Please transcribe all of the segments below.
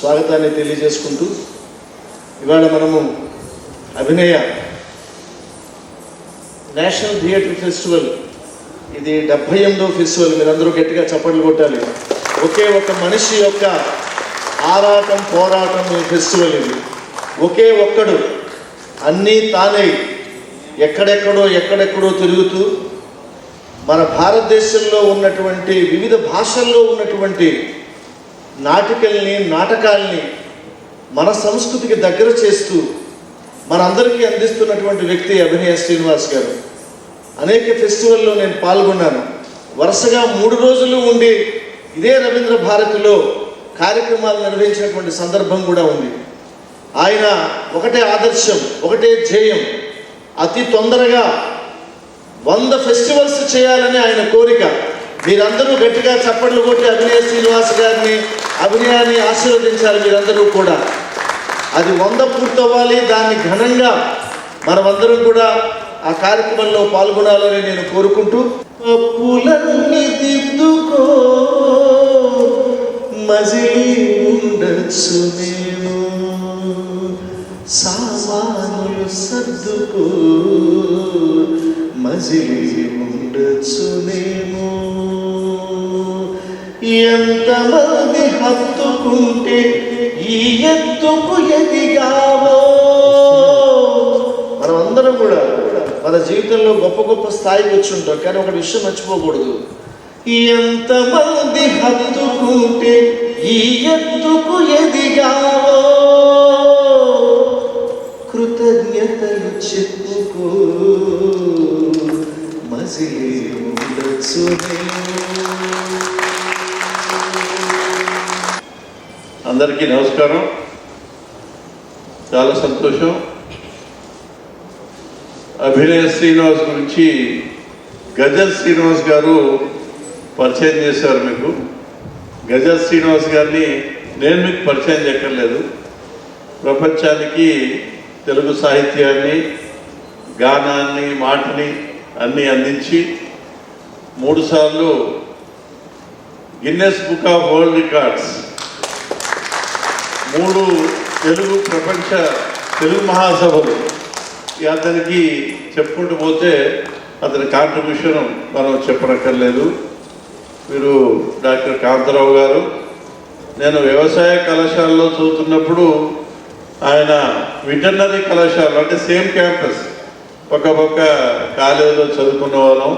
స్వాగతాన్ని తెలియజేసుకుంటూ ఇవాళ మనము అభినయ నేషనల్ థియేటర్ ఫెస్టివల్, ఇది 78వ ఫెస్టివల్. మీరందరూ గట్టిగా చప్పట్లు కొట్టాలి. ఒకే ఒక మనిషి యొక్క ఆరాటం పోరాటం ఈ ఫెస్టివల్. ఇది ఒకే ఒక్కడు అన్నీ తానే ఎక్కడెక్కడో తిరుగుతూ మన భారతదేశంలో ఉన్నటువంటి వివిధ భాషల్లో ఉన్నటువంటి నాటకాల్ని మన సంస్కృతికి దగ్గర చేస్తూ మనందరికీ అందిస్తున్నటువంటి వ్యక్తి అభినయ శ్రీనివాస్ గారు. అనేక ఫెస్టివల్లో నేను పాల్గొన్నాను. వరుసగా 3 రోజులు ఉండి ఇదే రవీంద్ర భారతిలో కార్యక్రమాలు నిర్వహించినటువంటి సందర్భం కూడా ఉంది. ఆయన ఒకటే ఆదర్శం, ఒకటే ధ్యేయం, అతి తొందరగా 100 ఫెస్టివల్స్ చేయాలని ఆయన కోరిక. మీరందరూ గట్టిగా చప్పట్లు కొట్టి అభినయ శ్రీనివాస్ గారిని, అభినయాన్ని ఆశీర్వదించాలి మీరందరూ కూడా. అది 100 పూర్తవ్వాలి. దాన్ని ఘనంగా మనమందరం కూడా ఆ కార్యక్రమంలో పాల్గొనాలని నేను కోరుకుంటూ, అప్పులన్నీ దిద్దుకో మజిలీ ఉండొచ్చు నేను, సామానులు సర్దుకో మజిలీ ఉండొచ్చు నేను, ఎంతమంది హత్తుకుంటే ఈ ఎత్తుకు ఎదిగావో. మనం అందరం కూడా మన జీవితంలో గొప్ప స్థాయికి వచ్చి ఉంటాం. కానీ ఒక విషయం మర్చిపోకూడదు, ఎంతమంది హత్తుకుంటే ఈ ఎత్తుకు ఎదిగావో, కృతజ్ఞతలు చెప్పుకో మజిలీ ఉండొచ్చు నేను. అందరికీ నమస్కారం. చాలా సంతోషం. అభినయ శ్రీనివాస్ గురించి గజల్ శ్రీనివాస్ గారు పరిచయం చేశారు మీకు. గజల్ శ్రీనివాస్ గారిని నేను మీకు పరిచయం చేయక్కర్లేదు. ప్రపంచానికి తెలుగు సాహిత్యాన్ని, గానాన్ని, మాటని అన్నీ అందించి 3 సార్లు Guinness book of world records, 3 ప్రపంచ తెలుగు మహాసభలు, అతనికి చెప్పుకుంటూ పోతే అతని కాంట్రిబ్యూషన్ మనం చెప్పనక్కర్లేదు. మీరు డాక్టర్ కాంతారావు గారు, నేను వ్యవసాయ కళాశాలలో చదువుతున్నప్పుడు ఆయన వెటర్నరీ కళాశాల, అంటే సేమ్ క్యాంపస్, పక్క కాలేజీలో చదువుకున్న వాళ్ళం,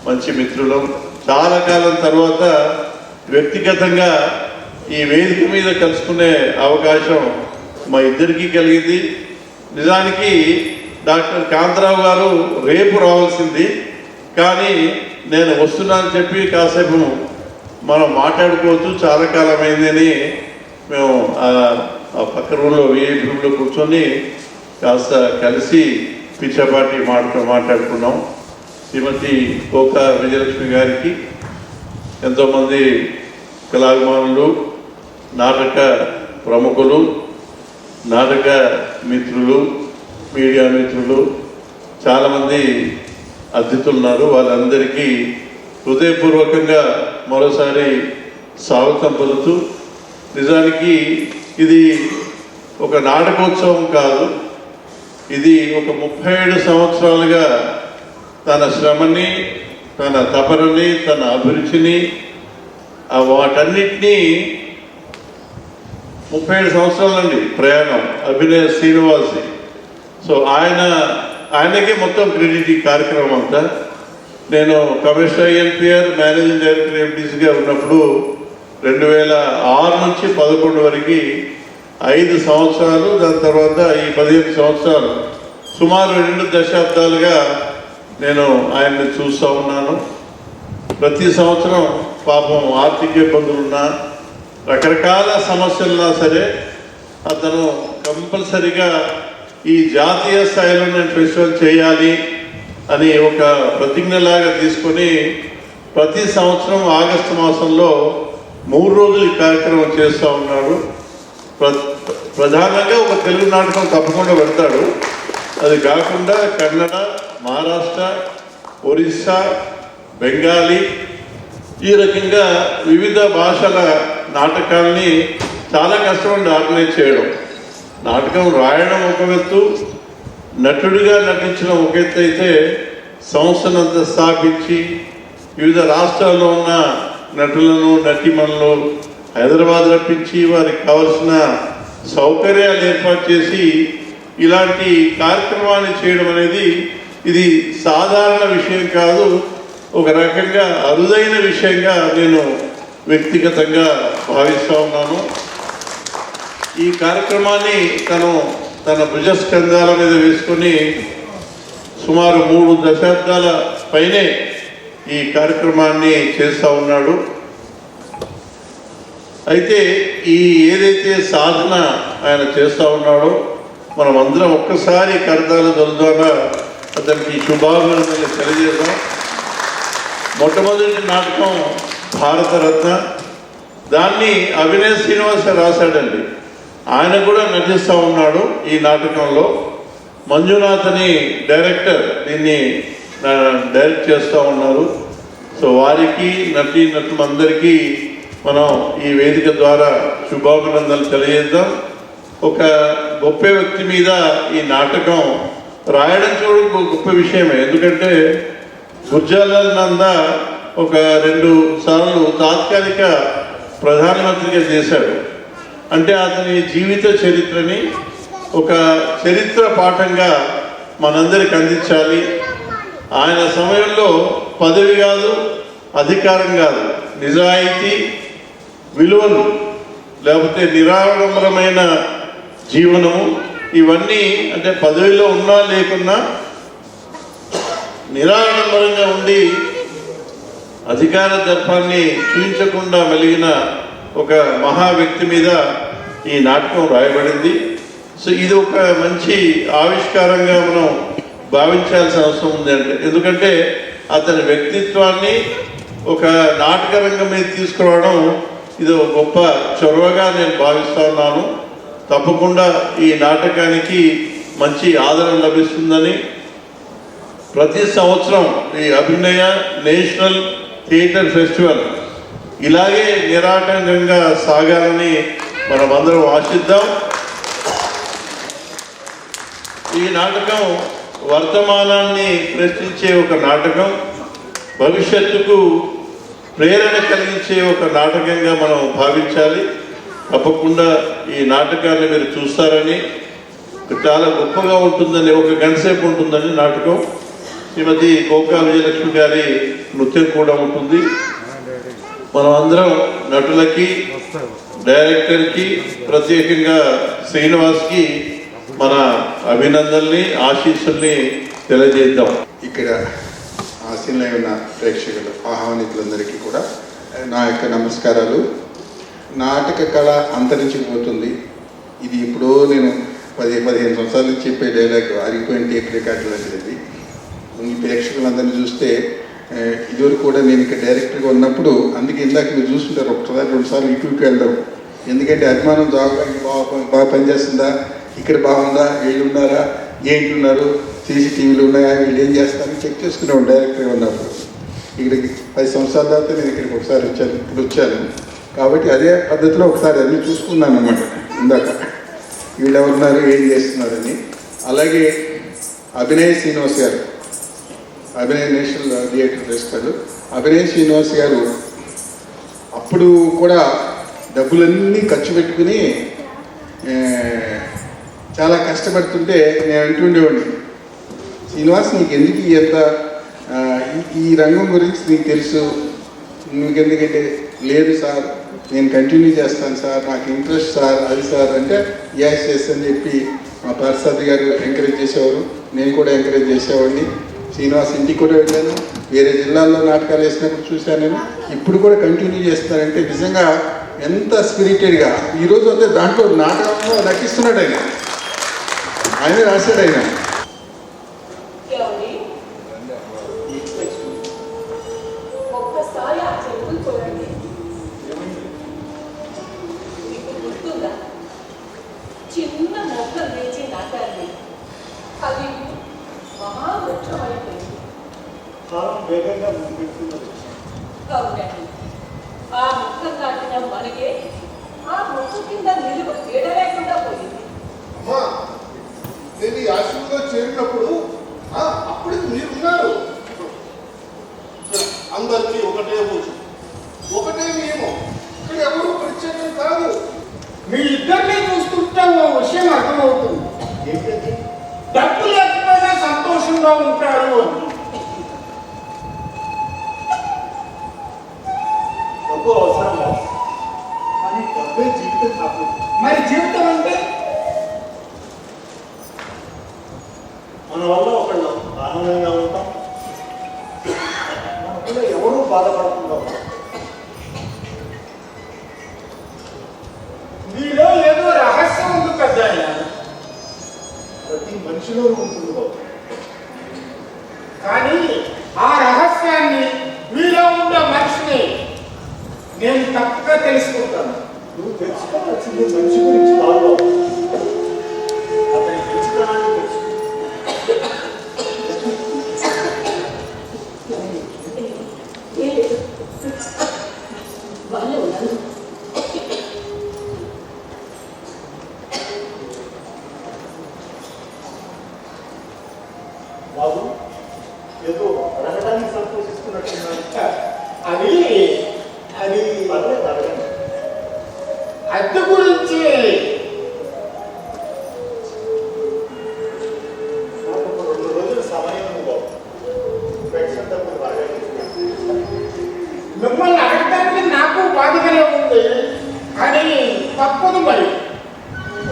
మంచి మిత్రులం. చాలా కాలం తర్వాత వ్యక్తిగతంగా ఈ వేదిక మీద కలుసుకునే అవకాశం మా ఇద్దరికీ కలిగింది. నిజానికి డాక్టర్ కాంతారావు గారు రేపు రావాల్సింది, కానీ నేను వస్తున్నానని చెప్పి కాసేపు మనం మాట్లాడుకోవచ్చు, చాలా కాలం అయిందని మేము ఆ పక్క రూమ్లో విఐపీ రూమ్లో కూర్చొని కాస్త కలిసి పిచ్చపాటి మాట్లాడుకున్నాం. శ్రీమతి కోకా విజయలక్ష్మి గారికి, ఎంతోమంది కళాభిమానులు, నాటక ప్రముఖులు, నాటక మిత్రులు, మీడియా మిత్రులు, చాలామంది అతిథులు ఉన్నారు. వాళ్ళందరికీ హృదయపూర్వకంగా మరోసారి స్వాగతం పలుకుతూ, నిజానికి ఇది ఒక నాటకోత్సవం కాదు, ఇది ఒక 37 సంవత్సరాలుగా తన శ్రమని, తన తపనని, తన అభిరుచిని, వాటన్నిటినీ 37 సంవత్సరాలండి ప్రయాణం అభినయ శ్రీనివాస్. సో ఆయనకే మొత్తం క్రెడిట్ ఈ కార్యక్రమం అంతా. నేను కమిషనర్ ఎన్పిఆర్, మేనేజింగ్ డైరెక్టర్ ఎంటీసీగా ఉన్నప్పుడు 2006 నుంచి 2011 వరకు 5 సంవత్సరాలు, దాని తర్వాత ఈ 15 సంవత్సరాలు, సుమారు 2 దశాబ్దాలుగా నేను ఆయన్ని చూస్తూ ఉన్నాను. ప్రతి సంవత్సరం పాపం ఆర్థిక ఇబ్బందులున్నా, రకరకాల సమస్యలున్నా సరే అతను కంపల్సరిగా ఈ జాతీయ స్థాయిలో నేను ఫెస్టివల్ చేయాలి అని ఒక ప్రతిజ్ఞలాగా తీసుకొని ప్రతి సంవత్సరం ఆగస్టు మాసంలో 3 రోజులు ఈ కార్యక్రమం చేస్తూ ఉన్నాడు. ప్రధానంగా ఒక తెలుగు నాటకం తప్పకుండా పెడతాడు. అది కాకుండా కన్నడ, మహారాష్ట్ర, ఒరిస్సా, బెంగాలీ, ఈ రకంగా వివిధ భాషల నాటకాల్ని చాలా కష్టమండి ఆర్గనైజ్ చేయడం. నాటకం రాయడం ఒక ఎత్తు, నటుడిగా నటించడం ఒక ఎత్తు అయితే, సంస్థనంతా స్థాపించి వివిధ రాష్ట్రాల్లో ఉన్న నటులను నటీమణులు హైదరాబాద్ రప్పించి వారికి కావలసిన సౌకర్యాలు ఏర్పాటు చేసి ఇలాంటి కార్యక్రమాన్ని చేయడం అనేది ఇది సాధారణ విషయం కాదు. ఒక రకంగా అరుదైన విషయంగా నేను వ్యక్తిగతంగా భావిస్తూ ఉన్నాను. ఈ కార్యక్రమాన్ని తన భుజస్కంధాల మీద వేసుకొని సుమారు 3 దశాబ్దాల పైనే ఈ కార్యక్రమాన్ని చేస్తూ ఉన్నాడు. అయితే ఏదైతే సాధన ఆయన చేస్తూ ఉన్నాడో మనం అందరం ఒక్కసారి కరతాల ద్వారా అతనికి శుభాభినందనలు తెలియజేద్దాం. మొట్టమొదటి నాటకం భారతరత్న, దాన్ని అభినయ్ శ్రీనివాస్ రాశాడండి. ఆయన కూడా నటిస్తూ ఉన్నాడు ఈ నాటకంలో. మంజునాథ్ అని డైరెక్టర్ దీన్ని డైరెక్ట్ చేస్తూ ఉన్నారు. సో వారికి నటులందరికీ మనం ఈ వేదిక ద్వారా శుభాభినందనలు తెలియజేద్దాం. ఒక గొప్ప వ్యక్తి మీద ఈ నాటకం రాయడం చూడ గొప్ప విషయమే. ఎందుకంటే గుర్జాలాల్ నందా ఒక 2 సార్లు తాత్కాలిక ప్రధానమంత్రిగా చేశాడు. అంటే అతని జీవిత చరిత్రని ఒక చరిత్ర పాఠంగా మనందరికి అందించాలి. ఆయన సమయంలో పదవి కాదు, అధికారం కాదు, నిజాయితీ, విలువలు, లేకపోతే నిరాడంబరమైన జీవనము, ఇవన్నీ అంటే పదవిలో ఉన్నా లేకున్నా నిరాడంబరంగా ఉండి అధికార దర్పాన్ని చూపించకుండా మెలిగిన ఒక మహా వ్యక్తి మీద ఈ నాటకం రాయబడింది. సో ఇది ఒక మంచి ఆవిష్కారంగా మనం భావించాల్సిన అవసరం ఉంది. ఎందుకంటే అతని వ్యక్తిత్వాన్ని ఒక నాటక రంగం మీద తీసుకురావడం ఇది ఒక గొప్ప చొరవగా నేను భావిస్తా ఉన్నాను. తప్పకుండా ఈ నాటకానికి మంచి ఆదరణ లభిస్తుందని, ప్రతి సంవత్సరం ఈ అభినయ నేషనల్ థియేటర్ ఫెస్టివల్ ఇలాగే నిరాటంకంగా సాగాలని మనం అందరం ఆశిద్దాం. ఈ నాటకం వర్తమానాన్ని ప్రశ్నించే ఒక నాటకం, భవిష్యత్తుకు ప్రేరణ కలిగించే ఒక నాటకంగా మనం భావించాలి. తప్పకుండా ఈ నాటకాన్ని మీరు చూస్తారని, చాలా గొప్పగా ఉంటుందని, 1 గంట సేపు ఉంటుందని నాటకం. శ్రీమతి కోకా విజయలక్ష్మి గారి నృత్యం కూడా ఉంటుంది. మనం అందరం నటులకి, డైరెక్టర్కి, ప్రత్యేకంగా శ్రీనివాస్కి మన అభినందనల్ని, ఆశీస్సుల్ని తెలియజేద్దాం. ఇక్కడ ఆశీనులై ఉన్న ప్రేక్షకులు, ఆహ్వానితులందరికీ కూడా నా యొక్క నమస్కారాలు. నాటక కళ అంతరించిపోతుంది. ఇది ఎప్పుడో నేను 10-15 సంవత్సరాల నుంచి చెప్పే డైలాగ్ అరిగిపోయిన టేప్ రికార్డు లాంటిది. ఈ ప్రేక్షకులందరినీ చూస్తే ఇదివరకు కూడా నేను ఇక్కడ డైరెక్టర్గా ఉన్నప్పుడు, అందుకే ఇందాక మీరు చూస్తుంటారు 1-2 సార్లు ఇటు వెళ్ళడం. ఎందుకంటే అభిమానం బాగా పనిచేస్తుందా, ఇక్కడ బాగుందా, వీళ్ళు ఉన్నారా, ఏంటున్నారు, సీసీటీవీలు ఉన్నాయా, వీళ్ళు ఏం చేస్తారని చెక్ చేసుకున్నాం డైరెక్టర్గా ఉన్నప్పుడు. ఇక్కడికి 10 సంవత్సరాల తర్వాత నేను ఇక్కడికి ఒకసారి ఇప్పుడు వచ్చాను. కాబట్టి అదే పద్ధతిలో ఒకసారి అన్నీ చూసుకున్నాను అన్నమాట. ఇందాక వీళ్ళు ఎవరున్నారు, ఏం చేస్తున్నారని. అలాగే అభినయ్ శ్రీనివాస్ గారు, Abhinay national theatre festival, Abhinay Srinivas గారు అప్పుడు కూడా డబ్బులన్నీ ఖర్చు పెట్టుకుని చాలా కష్టపడుతుంటే నేను అంటుండేవాడిని, శ్రీనివాస్ నీకు ఎందుకు ఎంత ఈ రంగం గురించి నీకు తెలుసు, నీకెందుకంటే లేదు సార్ నేను కంటిన్యూ చేస్తాను సార్, నాకు ఇంట్రెస్ట్ సార్, అది సార్ అంటే ఎస్ అని చెప్పి మా ప్రసాద్ గారు ఎంకరేజ్ చేసేవారు. నేను కూడా ఎంకరేజ్ చేసేవాడిని. శ్రీనివాస్ ఇంటికి కూడా వెళ్ళాను, వేరే జిల్లాల్లో నాటకాలు వేసినప్పుడు చూశాను నేను. ఇప్పుడు కూడా కంటిన్యూ చేస్తానంటే నిజంగా ఎంత స్పిరిటెడ్గా ఈరోజు అయితే దాంట్లో నాటకంలో నటిస్తున్నాడు ఆయన రాశాడు ఆయన. ఒక్కసారి ఆ చెరువులు చూడండి, మీకు గుర్తుందా? చిన్న మొక్కలు వేచి నాటాలి, అది మహావృక్షం అయిపోయింది. అవునండి, ఆ మొక్కలు నాటిన మనకే ఆ మొక్క కింద నిలువ తేడా లేకుండా పోయింది. అమ్మా, నేను ఈ ఆశ్రమంలో చేరినప్పుడు అప్పటికి మీరున్నారు. అందరికీ ఒకటే పూజ, ఒకటే నియమం. ఇక్కడ ఎవరు ప్రత్యేకం కాదు. మీ ఇద్దరిని చూస్తుంటే ఓ విషయం అర్థమవుతుంది. ఏంటంటే డబ్బు లేకపోయినా సంతోషంగా ఉంటారు అని. డబ్బు అవసరం కానీ డబ్బే జీవితం కాదు. మరి జీవితం అంటే మన వల్ల ఒకళ్ళు ఆనందంగా ఉంటాం, మన వల్ల ఎవరూ బాధపడకుండా ఉంటాం. మీలో ఏదో రహస్యం ఉంది పెద్ద ఆయన. ప్రతి మనిషిలో ఉంటుంది బాబు. కానీ ఆ రహస్యాన్ని మీలో ఉండే మనిషిని నేను తప్పగా తెలుసుకుంటాను. నువ్వు తెలుసుకోవాల్సింది మనిషి గురించి కాదు బాబు, అతని మంచితనాన్ని తెలుసు. ఏం లేదు, బాగానే ఉన్నాను. బాబు ఏదో అడగడానికి సంతోషిస్తున్నట్టున్నాను. అది అది పర్లేదు, అడగండి. అద్దె గురించి నాకు ఒక 2 రోజుల సమయం ఉంది బాబు. పెన్షన్ డబ్బులు బాగా మిమ్మల్ని అడగడానికి నాకు బాధగానే ఉంది. కానీ తప్పదు మరి.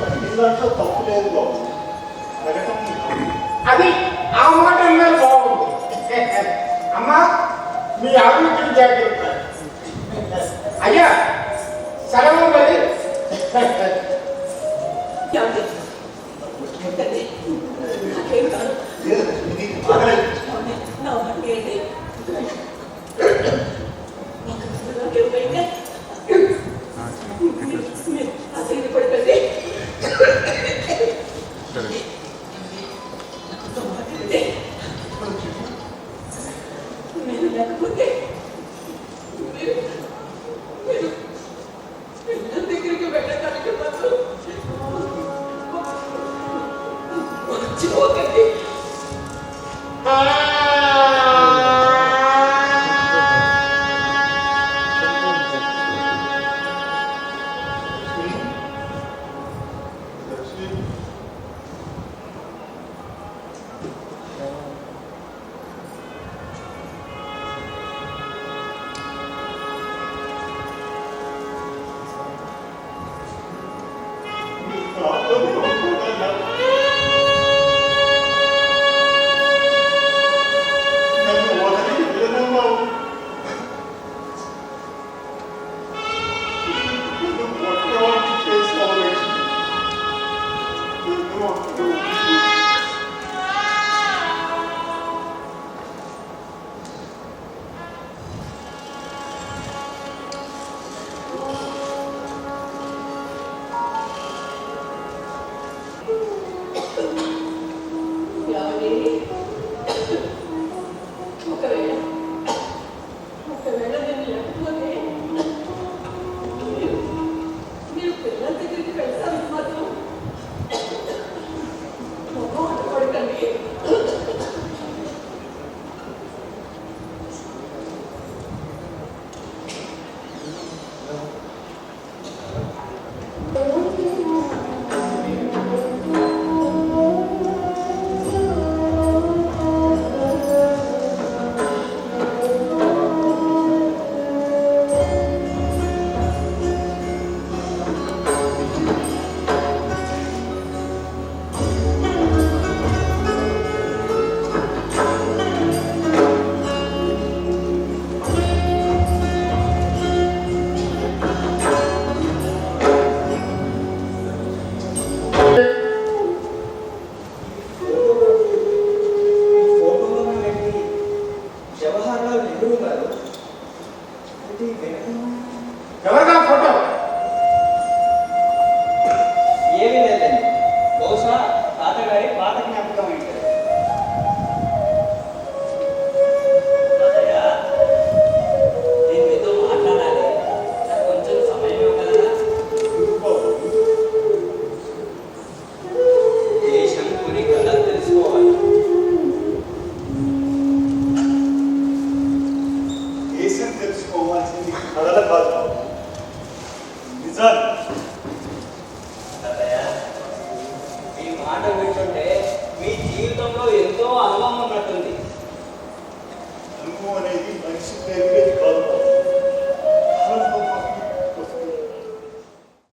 అన్ని దాంట్లో తప్పు లేదు బాబు. అడగటం అది ఆ మాట అన్నారు బాగుంది. అమ్మా, మీ ఆరోగ్యం జాగ్రత్త. అయ్యా, సెలవు మరి. ఏమండి? ఏంటండి? నాకేం కాదు. లేదు, ఇది బాగలేదు. ఏమండి? నా మాట ఏంటి? నాకేం పోయింది? మీరు అసలు పడిపోయింది. నాతో మాట్లాడండి. నేను లేకపోతే మీరు మీరు నా దగ్గరికి వెళ్ళడానికి మాత్రం మాట వింటుంటే మీ జీవితంలో ఎంతో అనుభవం ఉన్నట్టుంది. అనుభవం అనేది మనిషి నేర్పేది కాదు.